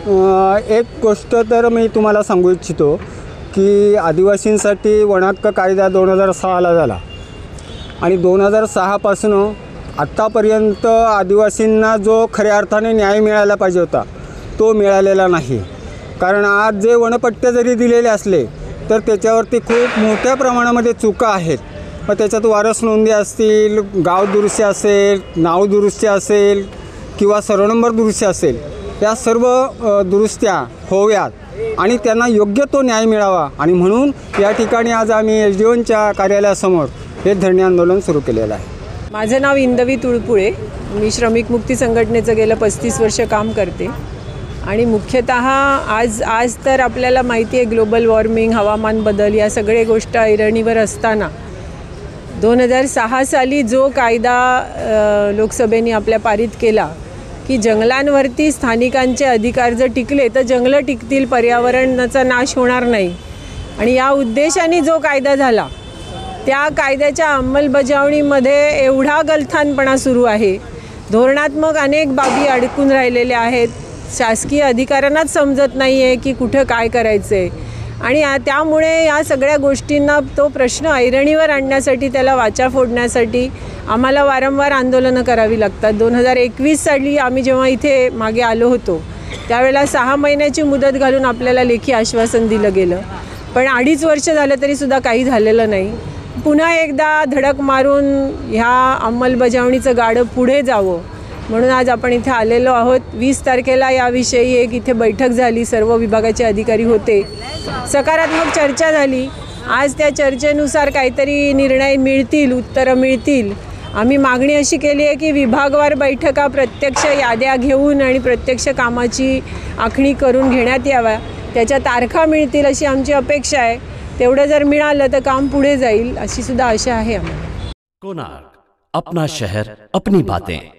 एक गोष्ट तर मी तुम्हाला सांगू इच्छितो की आदिवासींसाठी वन हक्क कायदा 2006ला झाला आणि 2006पासून आत्तापर्यंत आदिवासींना जो खऱ्या अर्थाने न्याय मिळाला पाहिजे होता तो मिळालेला नाही। कारण आज जे वनपट्टे जरी दिलेले असले तर त्याच्यावरती खूप मोठ्या प्रमाणामध्ये चुका आहेत। मग त्याच्यात वारस नोंदी असतील, गाव दुरुस्ती असेल, नाव दुरुस्ती असेल किंवा सर्व नंबर दुरुस्ती असेल, या सर्व दुरुस्त्या होव्यात आणि त्यांना योग्य तो न्याय मिळावा आणि म्हणून या ठिकाणी आज आम्ही SDOच्या कार्यालयासमोर हे धरणे आंदोलन सुरू केलेलं आहे। माझं नाव इंदवी तुळपुळे, मी श्रमिक मुक्ती संघटनेचं गेलं 35 वर्ष काम करते आणि मुख्यतः आज तर आपल्याला माहिती आहे ग्लोबल वॉर्मिंग, हवामान बदल या सगळे गोष्ट ऐरणीवर असताना 2006 साली जो कायदा लोकसभेने आपल्या पारित केला की जंगलांवरती स्थानिकांचे अधिकार जर टिकले तर जंगलं टिकतील, पर्यावरणाचा नाश होणार नाही आणि या उद्देशाने जो कायदा झाला त्या कायद्याच्या अंमलबजावणीमध्ये एवढा गलथानपणा सुरू आहे। धोरणात्मक अनेक बाबी अडकून राहिलेल्या आहेत, शासकीय अधिकाऱ्यांनाच समजत नाही आहे की कुठं काय करायचं आहे आणि त्यामुळे या सगळ्या गोष्टींना तो प्रश्न ऐरणीवर आणण्यासाठी, त्याला वाचा फोडण्यासाठी आम्हाला वारंवार आंदोलनं करावी लागतात। 2021 साली आम्ही जेव्हा इथे मागे आलो होतो त्यावेळेला 6 महिन्याची मुदत घालून आपल्याला लेखी आश्वासन दिलं गेलं, पण 2.5 वर्ष झालं तरीसुद्धा काही झालेलं नाही। पुन्हा एकदा धडक मारून ह्या अंमलबजावणीचं गाडं पुढे जावं म्हणून आज आपण इथे आलेलो आहोत। 20 तारखेला याविषयी एक इथे बैठक झाली, सर्व विभागाचे अधिकारी होते, सकारात्मक चर्चा झाली। आज त्या चर्चेनुसार काहीतरी निर्णय मिळतील, उत्तरं मिळतील। आम्ही मागणी अशी केली आहे की विभागवार बैठका प्रत्यक्ष याद्या घेऊन आणि प्रत्यक्ष कामाची आखणी करून घेण्यात याव्या, त्याच्या तारखा मिळतील अशी आमची अपेक्षा आहे। तेवढं जर मिळालं तर काम पुढे जाईल अशी सुद्धा आशा आहे आम्हाला। कोणार्क, अपना शहर अपनी बातें।